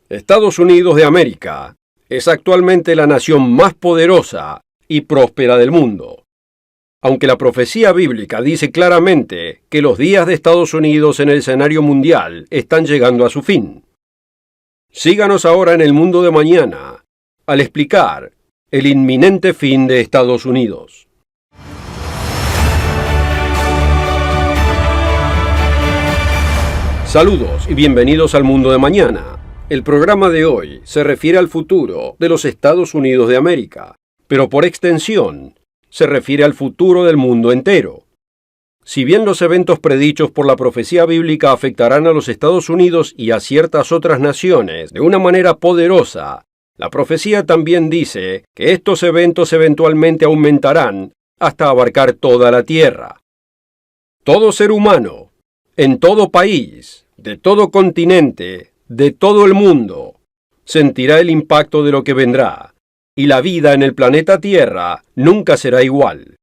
Estados Unidos de América es actualmente la nación más poderosa y próspera del mundo. Aunque la profecía bíblica dice claramente que los días de Estados Unidos en el escenario mundial están llegando a su fin. Síganos ahora en el mundo de mañana al explicar el inminente fin de Estados Unidos. Saludos y bienvenidos al mundo de mañana. El programa de hoy se refiere al futuro de los Estados Unidos de América, pero por extensión se refiere al futuro del mundo entero. Si bien los eventos predichos por la profecía bíblica afectarán a los Estados Unidos y a ciertas otras naciones de una manera poderosa, la profecía también dice que estos eventos eventualmente aumentarán hasta abarcar toda la tierra. Todo ser humano, en todo país, de todo continente, de todo el mundo, sentirá el impacto de lo que vendrá, y la vida en el planeta Tierra nunca será igual.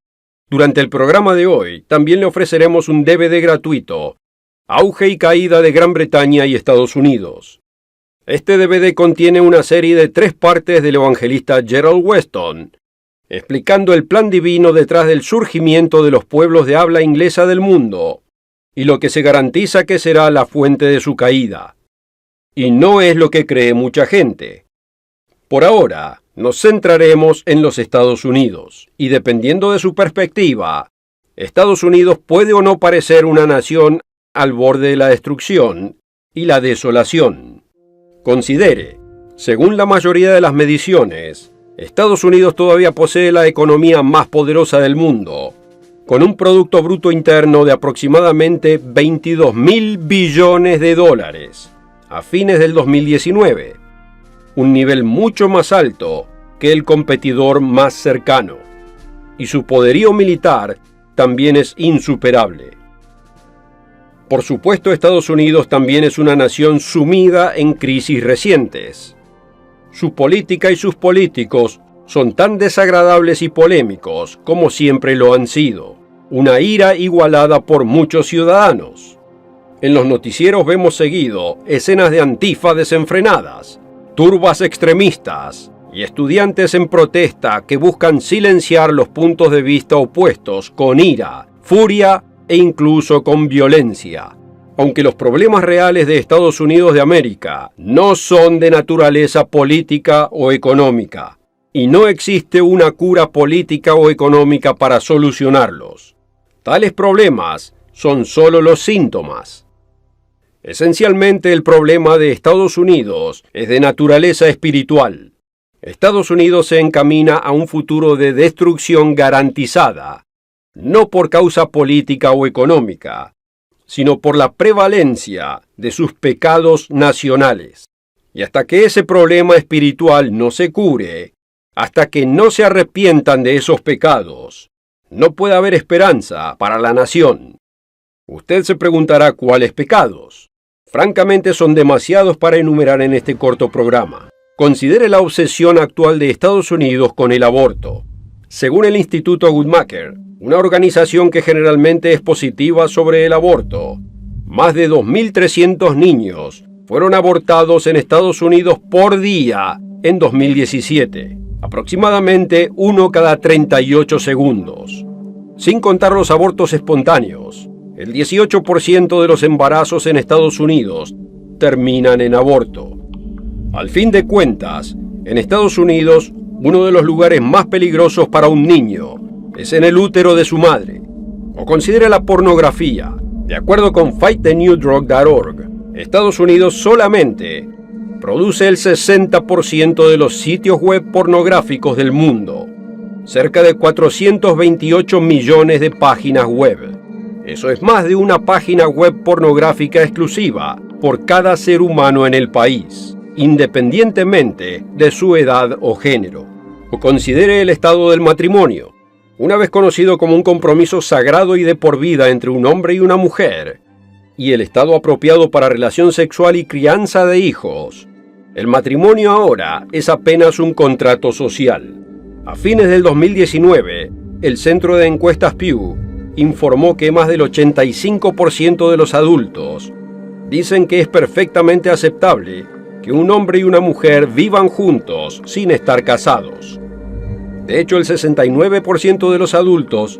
Durante el programa de hoy también le ofreceremos un DVD gratuito, Auge y caída de Gran Bretaña y Estados Unidos. Este DVD contiene una serie de 3 partes del evangelista Gerald Weston, explicando el plan divino detrás del surgimiento de los pueblos de habla inglesa del mundo, y lo que se garantiza que será la fuente de su caída. Y no es lo que cree mucha gente. Por ahora, nos centraremos en los Estados Unidos, y dependiendo de su perspectiva, Estados Unidos puede o no parecer una nación al borde de la destrucción y la desolación. Considere, según la mayoría de las mediciones, Estados Unidos todavía posee la economía más poderosa del mundo, con un Producto Bruto Interno de aproximadamente 22.000 billones de dólares a fines del 2019, un nivel mucho más alto que el competidor más cercano, y su poderío militar también es insuperable. Por supuesto, Estados Unidos también es una nación sumida en crisis recientes. Su política y sus políticos son tan desagradables y polémicos como siempre lo han sido, una ira igualada por muchos ciudadanos. En los noticieros vemos seguido escenas de Antifa desenfrenadas, turbas extremistas y estudiantes en protesta que buscan silenciar los puntos de vista opuestos con ira, furia e incluso con violencia. Aunque los problemas reales de Estados Unidos de América no son de naturaleza política o económica, y no existe una cura política o económica para solucionarlos. Tales problemas son solo los síntomas. Esencialmente, el problema de Estados Unidos es de naturaleza espiritual. Estados Unidos se encamina a un futuro de destrucción garantizada, no por causa política o económica, sino por la prevalencia de sus pecados nacionales. Y hasta que ese problema espiritual no se cure, hasta que no se arrepientan de esos pecados, no puede haber esperanza para la nación. Usted se preguntará cuáles pecados. Francamente son demasiados para enumerar en este corto programa. Considere la obsesión actual de Estados Unidos con el aborto. Según el Instituto Guttmacher, una organización que generalmente es positiva sobre el aborto, más de 2.300 niños fueron abortados en Estados Unidos por día en 2017, aproximadamente 1 cada 38 segundos. Sin contar los abortos espontáneos, el 18% de los embarazos en Estados Unidos terminan en aborto. Al fin de cuentas, en Estados Unidos, uno de los lugares más peligrosos para un niño es en el útero de su madre. O considere la pornografía. De acuerdo con fightthenewdrug.org, Estados Unidos solamente produce el 60% de los sitios web pornográficos del mundo, cerca de 428 millones de páginas web. Eso es más de una página web pornográfica exclusiva por cada ser humano en el país, independientemente de su edad o género. O considere el estado del matrimonio. Una vez conocido como un compromiso sagrado y de por vida entre un hombre y una mujer, y el estado apropiado para relación sexual y crianza de hijos, el matrimonio ahora es apenas un contrato social. A fines del 2019, el Centro de Encuestas Pew informó que más del 85% de los adultos dicen que es perfectamente aceptable que un hombre y una mujer vivan juntos sin estar casados. De hecho, el 69% de los adultos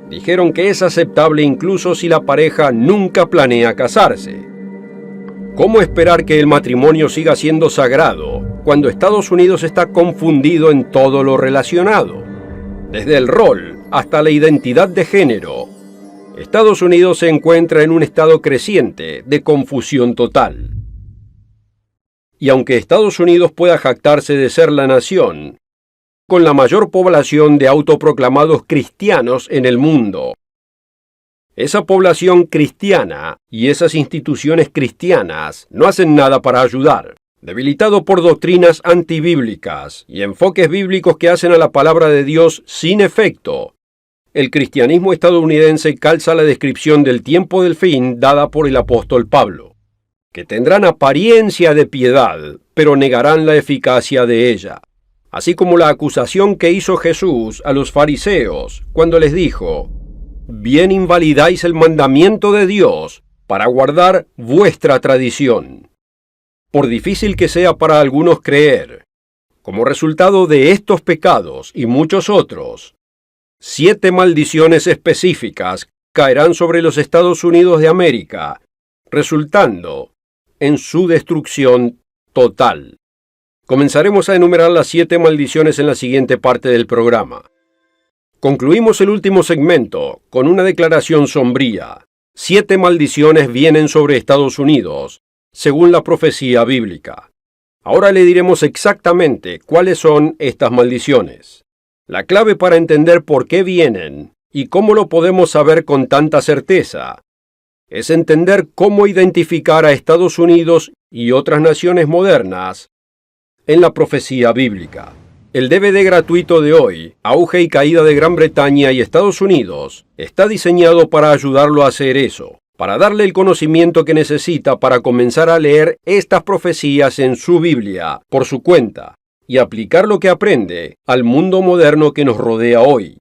dijeron que es aceptable incluso si la pareja nunca planea casarse. ¿Cómo esperar que el matrimonio siga siendo sagrado cuando Estados Unidos está confundido en todo lo relacionado? Desde el rol hasta la identidad de género, Estados Unidos se encuentra en un estado creciente de confusión total. Y aunque Estados Unidos pueda jactarse de ser la nación con la mayor población de autoproclamados cristianos en el mundo, esa población cristiana y esas instituciones cristianas no hacen nada para ayudar. Debilitado por doctrinas antibíblicas y enfoques bíblicos que hacen a la palabra de Dios sin efecto, el cristianismo estadounidense calza la descripción del tiempo del fin dada por el apóstol Pablo, que tendrán apariencia de piedad, pero negarán la eficacia de ella. Así como la acusación que hizo Jesús a los fariseos cuando les dijo: bien invalidáis el mandamiento de Dios para guardar vuestra tradición. Por difícil que sea para algunos creer, como resultado de estos pecados y muchos otros, 7 maldiciones específicas caerán sobre los Estados Unidos de América, resultando en su destrucción total. Comenzaremos a enumerar las 7 maldiciones en la siguiente parte del programa. Concluimos el último segmento con una declaración sombría. 7 maldiciones vienen sobre Estados Unidos, según la profecía bíblica. Ahora le diremos exactamente cuáles son estas maldiciones. La clave para entender por qué vienen y cómo lo podemos saber con tanta certeza es entender cómo identificar a Estados Unidos y otras naciones modernas en la profecía bíblica. El DVD gratuito de hoy, Auge y Caída de Gran Bretaña y Estados Unidos, está diseñado para ayudarlo a hacer eso, para darle el conocimiento que necesita para comenzar a leer estas profecías en su Biblia por su cuenta y aplicar lo que aprende al mundo moderno que nos rodea hoy.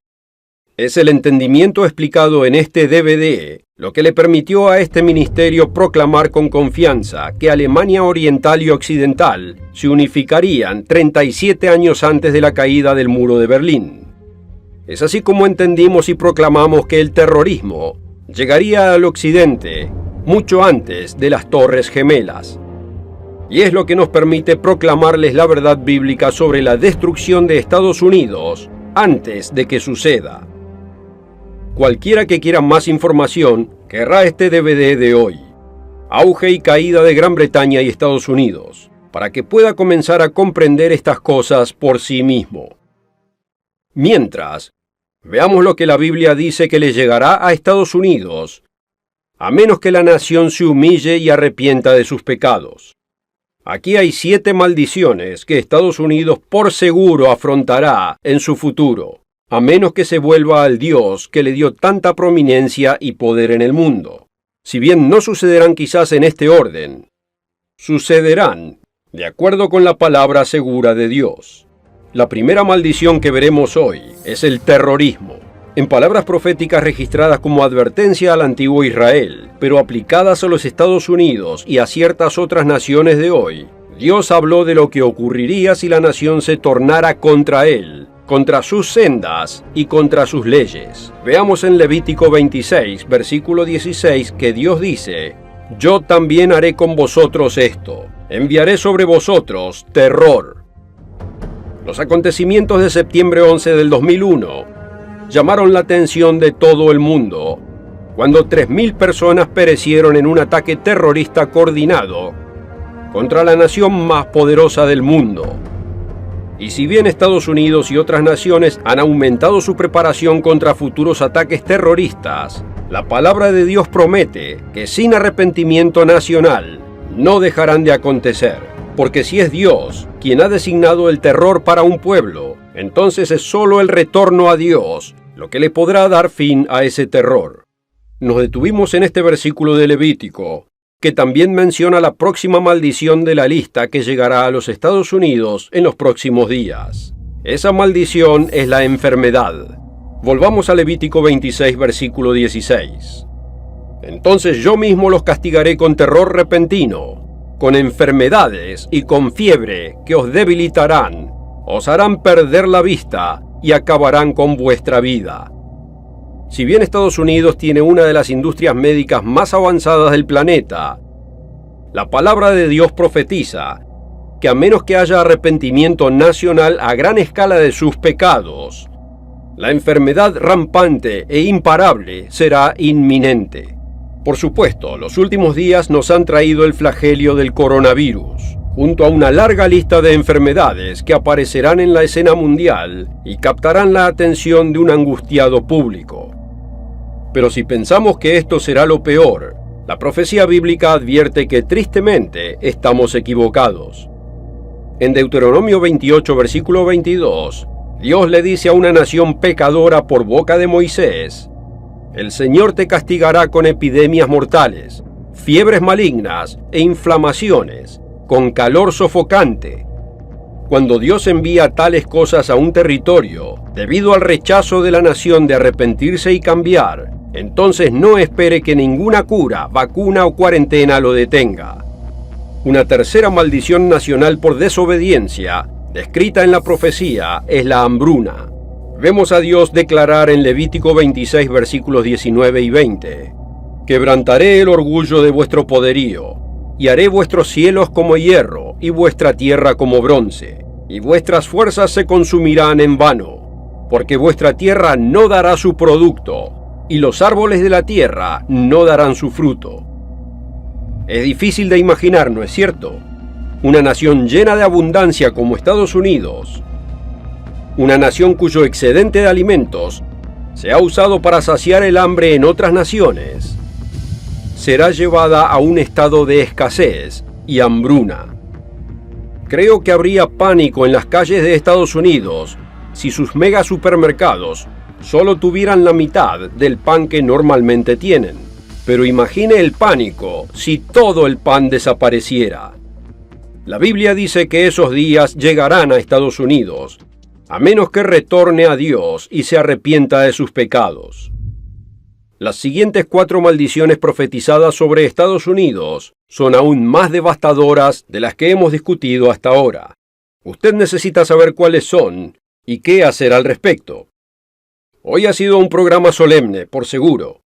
Es el entendimiento explicado en este DVD lo que le permitió a este ministerio proclamar con confianza que Alemania Oriental y Occidental se unificarían 37 años antes de la caída del muro de Berlín. Es así como entendimos y proclamamos que el terrorismo llegaría al occidente mucho antes de las Torres Gemelas. Y es lo que nos permite proclamarles la verdad bíblica sobre la destrucción de Estados Unidos antes de que suceda. Cualquiera que quiera más información querrá este DVD de hoy, Auge y Caída de Gran Bretaña y Estados Unidos, para que pueda comenzar a comprender estas cosas por sí mismo. Mientras, veamos lo que la Biblia dice que le llegará a Estados Unidos, a menos que la nación se humille y arrepienta de sus pecados. Aquí hay 7 maldiciones que Estados Unidos por seguro afrontará en su futuro, a menos que se vuelva al Dios que le dio tanta prominencia y poder en el mundo. Si bien no sucederán quizás en este orden, sucederán de acuerdo con la palabra segura de Dios. La primera maldición que veremos hoy es el terrorismo. En palabras proféticas registradas como advertencia al antiguo Israel, pero aplicadas a los Estados Unidos y a ciertas otras naciones de hoy, Dios habló de lo que ocurriría si la nación se tornara contra él, contra sus sendas y contra sus leyes. Veamos en Levítico 26, versículo 16, que Dios dice: yo también haré con vosotros esto, enviaré sobre vosotros terror. Los acontecimientos de septiembre 11 del 2001 llamaron la atención de todo el mundo, cuando 3.000 personas perecieron en un ataque terrorista coordinado contra la nación más poderosa del mundo. Y si bien Estados Unidos y otras naciones han aumentado su preparación contra futuros ataques terroristas, la palabra de Dios promete que sin arrepentimiento nacional no dejarán de acontecer. Porque si es Dios quien ha designado el terror para un pueblo, entonces es solo el retorno a Dios lo que le podrá dar fin a ese terror. Nos detuvimos en este versículo de Levítico, que también menciona la próxima maldición de la lista que llegará a los Estados Unidos en los próximos días. Esa maldición es la enfermedad. Volvamos a Levítico 26, versículo 16. Entonces yo mismo los castigaré con terror repentino, con enfermedades y con fiebre que os debilitarán, os harán perder la vista y acabarán con vuestra vida. Si bien Estados Unidos tiene una de las industrias médicas más avanzadas del planeta, la palabra de Dios profetiza que a menos que haya arrepentimiento nacional a gran escala de sus pecados, la enfermedad rampante e imparable será inminente. Por supuesto, los últimos días nos han traído el flagelio del coronavirus, junto a una larga lista de enfermedades que aparecerán en la escena mundial y captarán la atención de un angustiado público. Pero si pensamos que esto será lo peor, la profecía bíblica advierte que tristemente estamos equivocados. En Deuteronomio 28, versículo 22, Dios le dice a una nación pecadora por boca de Moisés: el Señor te castigará con epidemias mortales, fiebres malignas e inflamaciones, con calor sofocante. Cuando Dios envía tales cosas a un territorio, debido al rechazo de la nación de arrepentirse y cambiar, entonces no espere que ninguna cura, vacuna o cuarentena lo detenga. Una tercera maldición nacional por desobediencia, descrita en la profecía, es la hambruna. Vemos a Dios declarar en Levítico 26, versículos 19 y 20: quebrantaré el orgullo de vuestro poderío, y haré vuestros cielos como hierro, y vuestra tierra como bronce, y vuestras fuerzas se consumirán en vano, porque vuestra tierra no dará su producto, y los árboles de la tierra no darán su fruto. Es difícil de imaginar, ¿no es cierto? Una nación llena de abundancia como Estados Unidos, una nación cuyo excedente de alimentos se ha usado para saciar el hambre en otras naciones, será llevada a un estado de escasez y hambruna. Creo que habría pánico en las calles de Estados Unidos si sus mega supermercados solo tuvieran la mitad del pan que normalmente tienen. Pero imagine el pánico si todo el pan desapareciera. La Biblia dice que esos días llegarán a Estados Unidos, a menos que retorne a Dios y se arrepienta de sus pecados. Las siguientes 4 maldiciones profetizadas sobre Estados Unidos son aún más devastadoras de las que hemos discutido hasta ahora. Usted necesita saber cuáles son y qué hacer al respecto. Hoy ha sido un programa solemne, por seguro,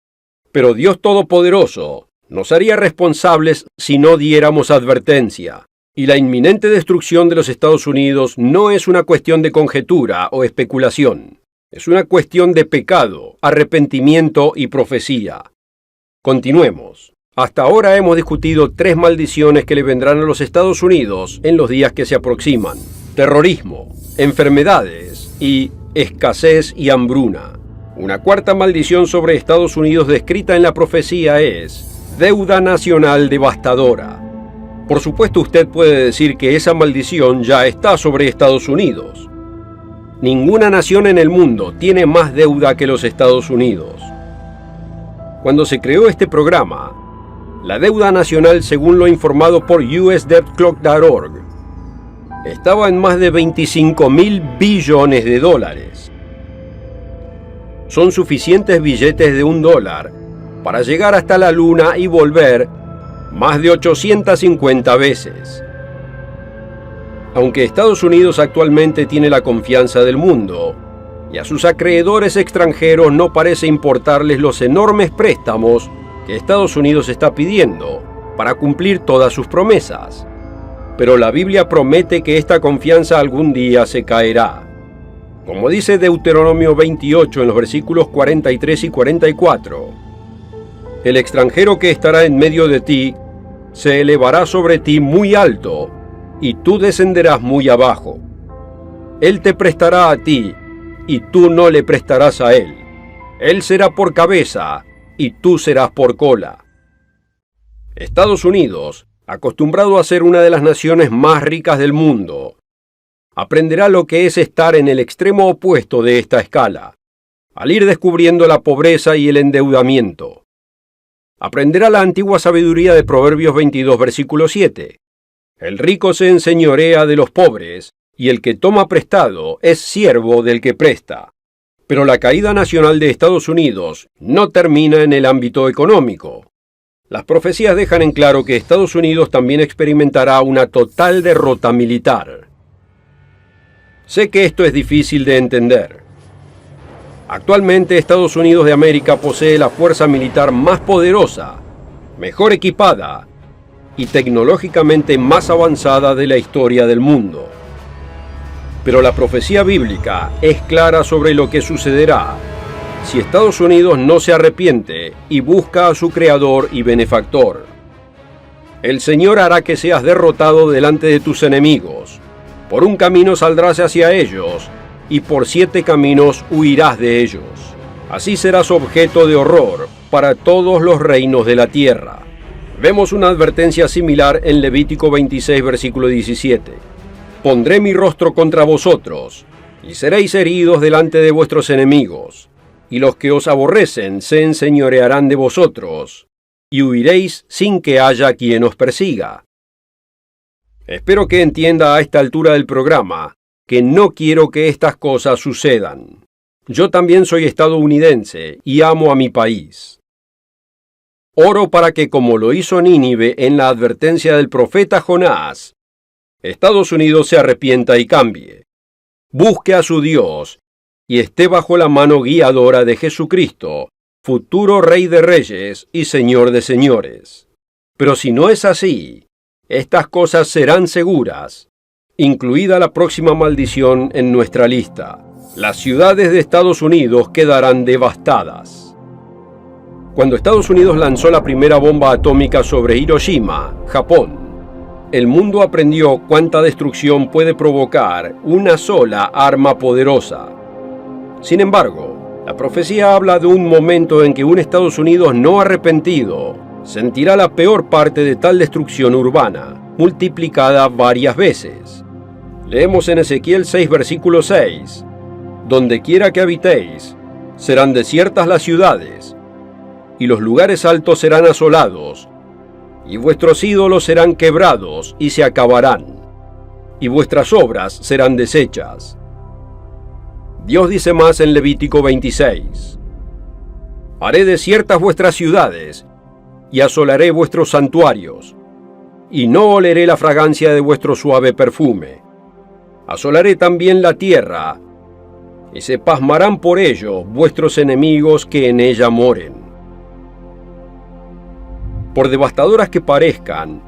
pero Dios Todopoderoso nos haría responsables si no diéramos advertencia. Y la inminente destrucción de los Estados Unidos no es una cuestión de conjetura o especulación. Es una cuestión de pecado, arrepentimiento y profecía. Continuemos. Hasta ahora hemos discutido 3 maldiciones que le vendrán a los Estados Unidos en los días que se aproximan: terrorismo, enfermedades y escasez y hambruna. Una cuarta maldición sobre Estados Unidos descrita en la profecía es deuda nacional devastadora. Por supuesto, usted puede decir que esa maldición ya está sobre Estados Unidos. Ninguna nación en el mundo tiene más deuda que los Estados Unidos. Cuando se creó este programa, la deuda nacional, según lo informado por USDebtClock.org, estaba en más de 25.000 billones de dólares. Son suficientes billetes de $1 para llegar hasta la Luna y volver más de 850 veces. Aunque Estados Unidos actualmente tiene la confianza del mundo, y a sus acreedores extranjeros no parece importarles los enormes préstamos que Estados Unidos está pidiendo para cumplir todas sus promesas. Pero la Biblia promete que esta confianza algún día se caerá. Como dice Deuteronomio 28 en los versículos 43 y 44, el extranjero que estará en medio de ti se elevará sobre ti muy alto, y tú descenderás muy abajo. Él te prestará a ti, y tú no le prestarás a él. Él será por cabeza, y tú serás por cola. Estados Unidos, acostumbrado a ser una de las naciones más ricas del mundo, aprenderá lo que es estar en el extremo opuesto de esta escala, al ir descubriendo la pobreza y el endeudamiento. Aprenderá la antigua sabiduría de Proverbios 22, versículo 7. El rico se enseñorea de los pobres, y el que toma prestado es siervo del que presta. Pero la caída nacional de Estados Unidos no termina en el ámbito económico. Las profecías dejan en claro que Estados Unidos también experimentará una total derrota militar. Sé que esto es difícil de entender. Actualmente Estados Unidos de América posee la fuerza militar más poderosa, mejor equipada y tecnológicamente más avanzada de la historia del mundo. Pero la profecía bíblica es clara sobre lo que sucederá si Estados Unidos no se arrepiente y busca a su creador y benefactor. El Señor hará que seas derrotado delante de tus enemigos. Por un camino saldrás hacia ellos, y por 7 caminos huirás de ellos. Así serás objeto de horror para todos los reinos de la tierra. Vemos una advertencia similar en Levítico 26, versículo 17. Pondré mi rostro contra vosotros, y seréis heridos delante de vuestros enemigos, y los que os aborrecen se enseñorearán de vosotros, y huiréis sin que haya quien os persiga. Espero que entienda a esta altura del programa que no quiero que estas cosas sucedan. Yo también soy estadounidense y amo a mi país. Oro para que, como lo hizo Nínive en la advertencia del profeta Jonás, Estados Unidos se arrepienta y cambie, busque a su Dios y esté bajo la mano guiadora de Jesucristo, futuro Rey de Reyes y Señor de Señores. Pero si no es así, estas cosas serán seguras, incluida la próxima maldición en nuestra lista. Las ciudades de Estados Unidos quedarán devastadas. Cuando Estados Unidos lanzó la primera bomba atómica sobre Hiroshima, Japón, el mundo aprendió cuánta destrucción puede provocar una sola arma poderosa. Sin embargo, la profecía habla de un momento en que un Estados Unidos no arrepentido sentirá la peor parte de tal destrucción urbana, multiplicada varias veces. Leemos en Ezequiel 6, versículo 6, «Donde quiera que habitéis, serán desiertas las ciudades, y los lugares altos serán asolados, y vuestros ídolos serán quebrados y se acabarán, y vuestras obras serán deshechas». Dios dice más en Levítico 26, «Haré desiertas vuestras ciudades, y asolaré vuestros santuarios, y no oleré la fragancia de vuestro suave perfume. Asolaré también la tierra, y se pasmarán por ello vuestros enemigos que en ella moren». Por devastadoras que parezcan,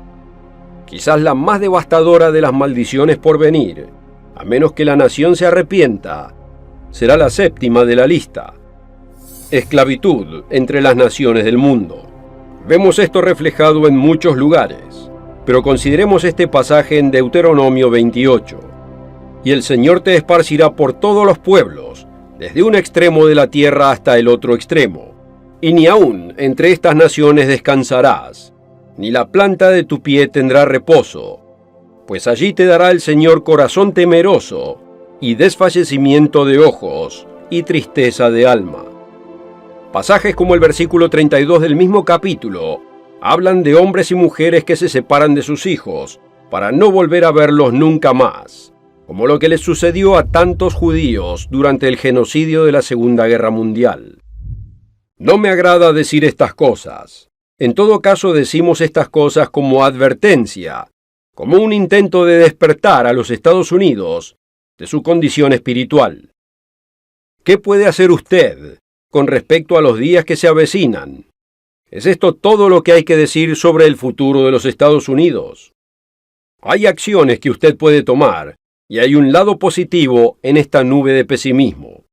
quizás la más devastadora de las maldiciones por venir, a menos que la nación se arrepienta, será la séptima de la lista: esclavitud entre las naciones del mundo. Vemos esto reflejado en muchos lugares, pero consideremos este pasaje en Deuteronomio 28. «Y el Señor te esparcirá por todos los pueblos, desde un extremo de la tierra hasta el otro extremo, y ni aun entre estas naciones descansarás, ni la planta de tu pie tendrá reposo, pues allí te dará el Señor corazón temeroso, y desfallecimiento de ojos, y tristeza de alma». Pasajes como el versículo 32 del mismo capítulo hablan de hombres y mujeres que se separan de sus hijos para no volver a verlos nunca más, como lo que les sucedió a tantos judíos durante el genocidio de la Segunda Guerra Mundial. No me agrada decir estas cosas. En todo caso, decimos estas cosas como advertencia, como un intento de despertar a los Estados Unidos de su condición espiritual. ¿Qué puede hacer usted con respecto a los días que se avecinan? ¿Es esto todo lo que hay que decir sobre el futuro de los Estados Unidos? Hay acciones que usted puede tomar, y hay un lado positivo en esta nube de pesimismo.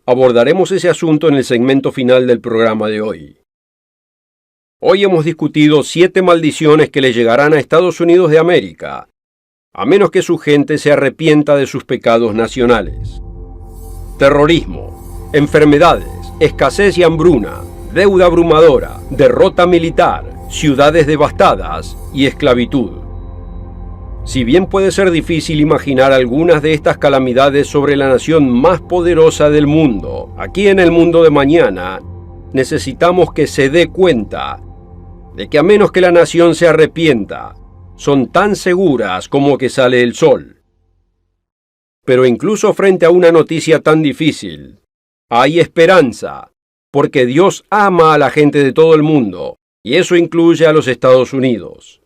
Abordaremos ese asunto en el segmento final del programa de hoy. Hoy hemos discutido 7 maldiciones que le llegarán a Estados Unidos de América, a menos que su gente se arrepienta de sus pecados nacionales. Terrorismo, enfermedades, escasez y hambruna, deuda abrumadora, derrota militar, ciudades devastadas y esclavitud. Si bien puede ser difícil imaginar algunas de estas calamidades sobre la nación más poderosa del mundo, aquí en el mundo de mañana, necesitamos que se dé cuenta de que a menos que la nación se arrepienta, son tan seguras como que sale el sol. Pero incluso frente a una noticia tan difícil, hay esperanza, porque Dios ama a la gente de todo el mundo y eso incluye a los Estados Unidos.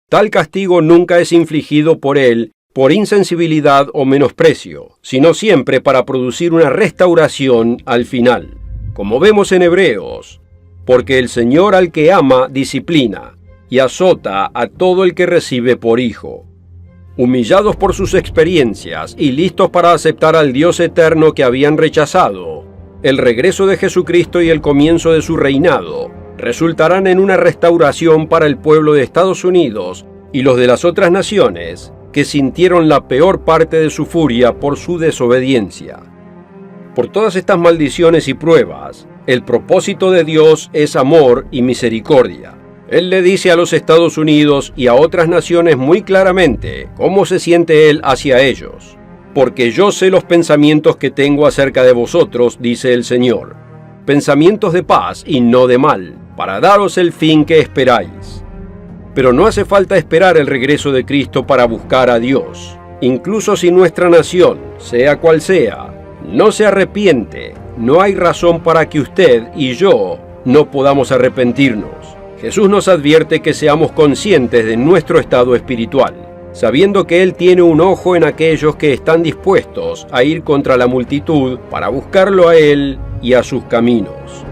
Tal castigo nunca es infligido por él por insensibilidad o menosprecio, sino siempre para producir una restauración al final. Como vemos en Hebreos, porque el Señor al que ama disciplina y azota a todo el que recibe por hijo. Humillados por sus experiencias y listos para aceptar al Dios eterno que habían rechazado, el regreso de Jesucristo y el comienzo de su reinado resultarán en una restauración para el pueblo de Estados Unidos y los de las otras naciones que sintieron la peor parte de su furia por su desobediencia. Por todas estas maldiciones y pruebas, el propósito de Dios es amor y misericordia. Él le dice a los Estados Unidos y a otras naciones muy claramente cómo se siente Él hacia ellos. Porque yo sé los pensamientos que tengo acerca de vosotros, dice el Señor. Pensamientos de paz y no de mal, para daros el fin que esperáis. Pero no hace falta esperar el regreso de Cristo para buscar a Dios. Incluso si nuestra nación, sea cual sea, no se arrepiente, no hay razón para que usted y yo no podamos arrepentirnos. Jesús nos advierte que seamos conscientes de nuestro estado espiritual, sabiendo que Él tiene un ojo en aquellos que están dispuestos a ir contra la multitud para buscarlo a Él y a sus caminos.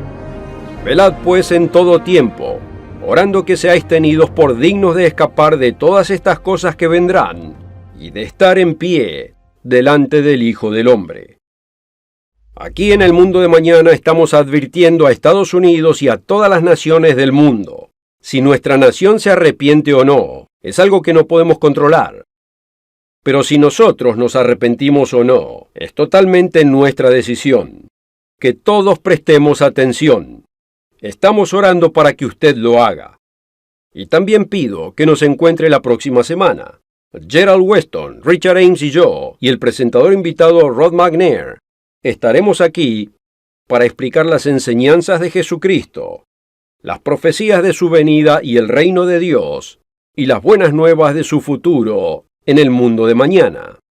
Velad pues en todo tiempo, orando que seáis tenidos por dignos de escapar de todas estas cosas que vendrán y de estar en pie delante del Hijo del Hombre. Aquí en el mundo de mañana estamos advirtiendo a Estados Unidos y a todas las naciones del mundo. Si nuestra nación se arrepiente o no, es algo que no podemos controlar. Pero si nosotros nos arrepentimos o no, es totalmente nuestra decisión. Que todos prestemos atención. Estamos orando para que usted lo haga. Y también pido que nos encuentre la próxima semana. Gerald Weston, Richard Ames y yo, y el presentador invitado Rod McNair, estaremos aquí para explicar las enseñanzas de Jesucristo, las profecías de su venida y el reino de Dios, y las buenas nuevas de su futuro en el mundo de mañana.